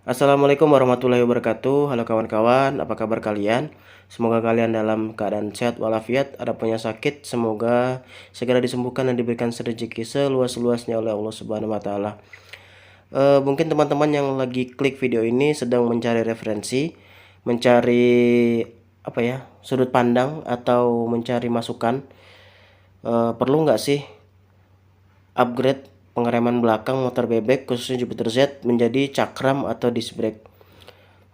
Assalamualaikum warahmatullahi wabarakatuh. Halo kawan-kawan, apa kabar kalian? Semoga kalian dalam keadaan sehat walafiat, ada punya sakit, semoga segera disembuhkan dan diberikan rezeki seluas-luasnya oleh Allah Subhanahu wa taala. Mungkin teman-teman yang lagi klik video ini sedang mencari referensi, mencari sudut pandang atau mencari masukan. Perlu nggak sih upgrade pengereman belakang motor bebek khususnya Jupiter Z menjadi cakram atau disc brake?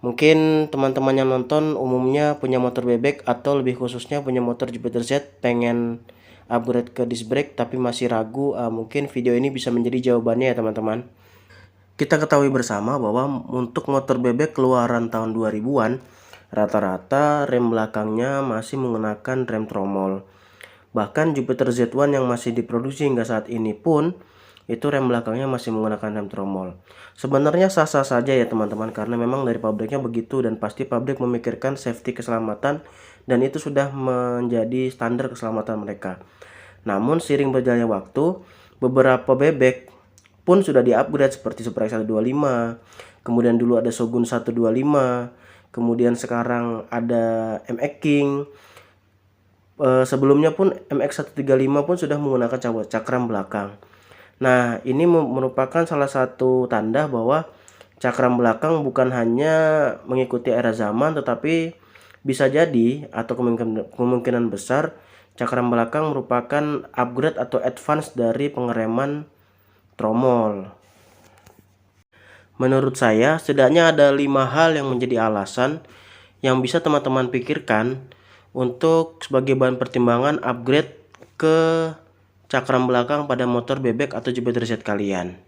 Mungkin teman-teman yang nonton umumnya punya motor bebek atau lebih khususnya punya motor Jupiter Z, pengen upgrade ke disc brake tapi masih ragu. Mungkin video ini bisa menjadi jawabannya ya teman-teman. Kita ketahui bersama bahwa untuk motor bebek keluaran tahun 2000-an rata-rata rem belakangnya masih menggunakan rem tromol. Bahkan Jupiter Z1 yang masih diproduksi hingga saat ini pun itu rem belakangnya masih menggunakan rem tromol. Sebenarnya sah-sah saja ya teman-teman, karena memang dari pabriknya begitu dan pasti pabrik memikirkan safety keselamatan dan itu sudah menjadi standar keselamatan mereka. Namun seiring berjalannya waktu, beberapa bebek pun sudah di-upgrade seperti Super X125, kemudian dulu ada Shogun 125, kemudian sekarang ada MX King. Sebelumnya pun MX135 pun sudah menggunakan cakram belakang. Nah, ini merupakan salah satu tanda bahwa cakram belakang bukan hanya mengikuti era zaman, tetapi bisa jadi atau kemungkinan besar cakram belakang merupakan upgrade atau advance dari pengereman tromol. Menurut saya, setidaknya ada 5 hal yang menjadi alasan yang bisa teman-teman pikirkan untuk sebagai bahan pertimbangan upgrade ke cakram belakang pada motor bebek atau Jupiter Z kalian.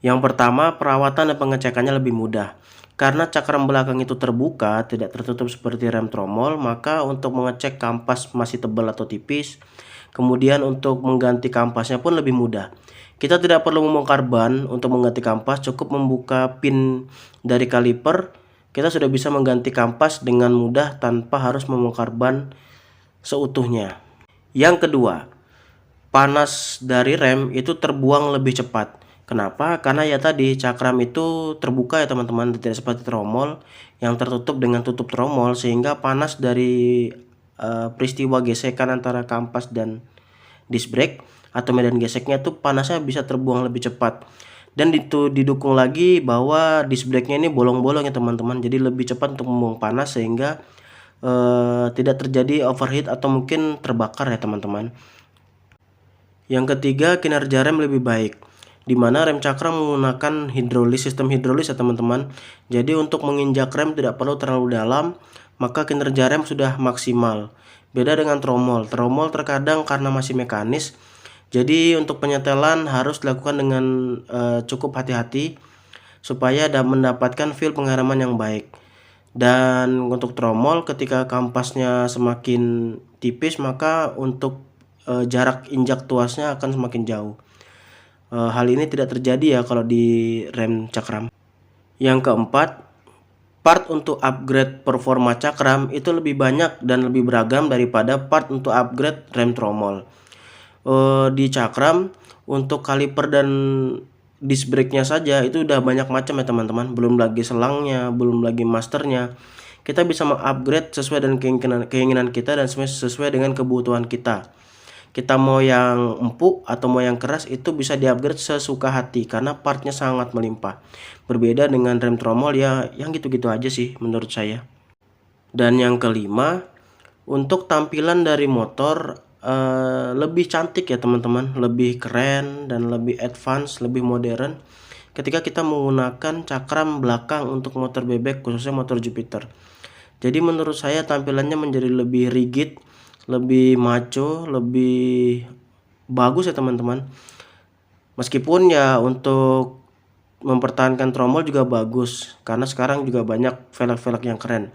Yang pertama, perawatan dan pengecekannya lebih mudah. Karena cakram belakang itu terbuka, tidak tertutup seperti rem tromol, maka untuk mengecek kampas masih tebal atau tipis, kemudian untuk mengganti kampasnya pun lebih mudah. Kita tidak perlu membongkar ban untuk mengganti kampas, cukup membuka pin dari kaliper, kita sudah bisa mengganti kampas dengan mudah tanpa harus membongkar ban seutuhnya. Yang kedua, panas dari rem itu terbuang lebih cepat. Kenapa? Karena ya tadi cakram itu terbuka ya teman-teman, tidak seperti tromol yang tertutup dengan tutup tromol, sehingga panas dari peristiwa gesekan antara kampas dan disc brake atau medan geseknya tuh panasnya bisa terbuang lebih cepat. Dan itu didukung lagi bahwa disc brake-nya ini bolong-bolong ya teman-teman, jadi lebih cepat untuk membuang panas sehingga tidak terjadi overheat atau mungkin terbakar ya teman-teman. Yang ketiga, kinerja rem lebih baik, di mana rem cakram menggunakan sistem hidrolis ya teman-teman. Jadi untuk menginjak rem tidak perlu terlalu dalam, maka kinerja rem sudah maksimal. Beda dengan tromol terkadang karena masih mekanis, jadi untuk penyetelan harus dilakukan dengan cukup hati-hati supaya mendapatkan feel pengereman yang baik. Dan untuk tromol ketika kampasnya semakin tipis, maka untuk jarak injak tuasnya akan semakin jauh. Hal ini tidak terjadi ya kalau di rem cakram. Yang keempat, part untuk upgrade performa cakram itu lebih banyak dan lebih beragam daripada part untuk upgrade rem tromol. Di cakram untuk kaliper dan disc brake-nya saja itu udah banyak macam ya teman-teman, belum lagi selangnya, belum lagi masternya. Kita bisa mengupgrade sesuai dengan keinginan kita dan sesuai dengan kebutuhan kita. Kita mau yang empuk atau mau yang keras itu bisa diupgrade sesuka hati karena partnya sangat melimpah. Berbeda dengan rem tromol ya yang gitu-gitu aja sih menurut saya. Dan yang kelima, untuk tampilan dari motor lebih cantik ya teman-teman, lebih keren dan lebih advance, lebih modern ketika kita menggunakan cakram belakang untuk motor bebek khususnya motor Jupiter. Jadi menurut saya tampilannya menjadi lebih rigid, lebih maco, lebih bagus ya teman-teman. Meskipun ya untuk mempertahankan tromol juga bagus karena sekarang juga banyak velg-velg yang keren.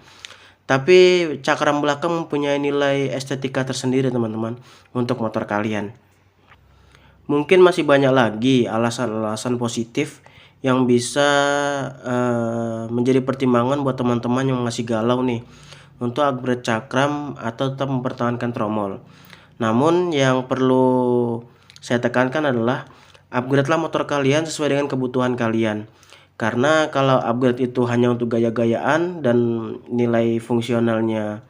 Tapi cakram belakang mempunyai nilai estetika tersendiri teman-teman untuk motor kalian. Mungkin masih banyak lagi alasan-alasan positif yang bisa menjadi pertimbangan buat teman-teman yang masih galau nih untuk upgrade cakram atau tetap mempertahankan tromol. Namun yang perlu saya tekankan adalah upgrade lah motor kalian sesuai dengan kebutuhan kalian. Karena kalau upgrade itu hanya untuk gaya-gayaan dan nilai fungsionalnya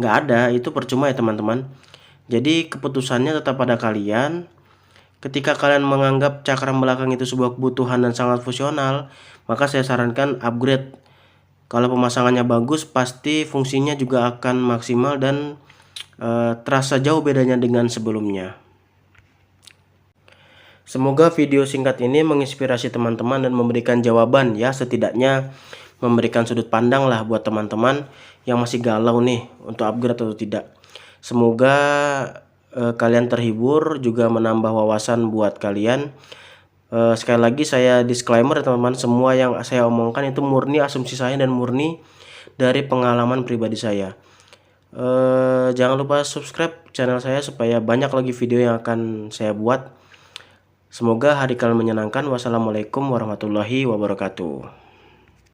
nggak ada, itu percuma ya teman-teman. Jadi keputusannya tetap pada kalian. Ketika kalian menganggap cakram belakang itu sebuah kebutuhan dan sangat fungsional, maka saya sarankan upgrade. Kalau pemasangannya bagus, pasti fungsinya juga akan maksimal dan terasa jauh bedanya dengan sebelumnya. Semoga video singkat ini menginspirasi teman-teman dan memberikan jawaban ya, setidaknya memberikan sudut pandang lah buat teman-teman yang masih galau nih untuk upgrade atau tidak. Semoga kalian terhibur, juga menambah wawasan buat kalian. Sekali lagi saya disclaimer teman-teman, semua yang saya omongkan itu murni asumsi saya dan murni dari pengalaman pribadi saya. Jangan lupa subscribe channel saya supaya banyak lagi video yang akan saya buat. Semoga hari kalian menyenangkan. Wassalamualaikum warahmatullahi wabarakatuh.